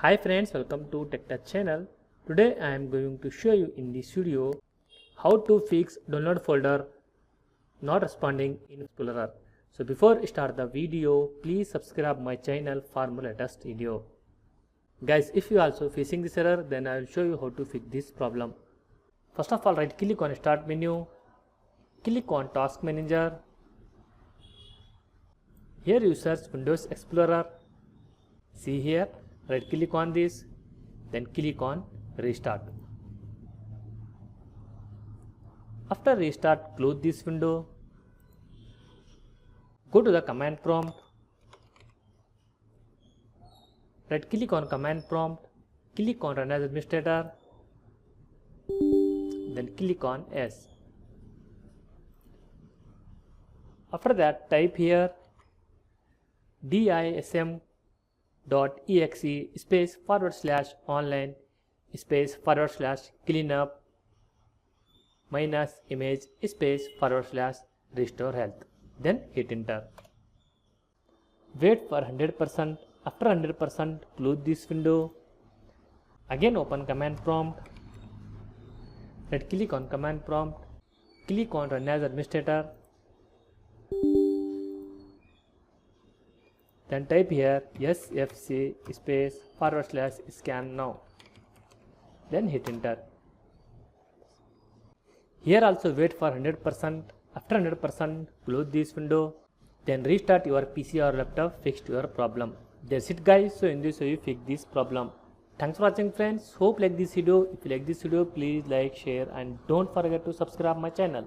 Hi friends, welcome to TechTouch channel. Today I am going to show you in this video how to fix download folder not responding in Explorer. So before I start the video, please subscribe my channel for more latest video. Guys, if you also facing this error, then I will show you how to fix this problem. First of all, right click on Start menu, click on Task Manager. Here you search Windows Explorer. See here, right click on this, then click on Restart. After restart, close this window. Go to the command prompt. Right click on command prompt, click on Run as Administrator, then click on Yes. After that, type here dism.exe space / online space / cleanup minus image space / restore health. Then hit enter. Wait for 100%. After 100%, close this window. Again open command prompt. Right click on command prompt. Click on Run as Administrator. Then type here sfc space / scan now. Then hit enter. Here also wait for 100%. After 100%, close this window. Then restart your PC or laptop, fixed your problem. That's it guys. So in this way you fix this problem. Thanks for watching friends. Hope like this video. If you like this video, please like, share and don't forget to subscribe my channel.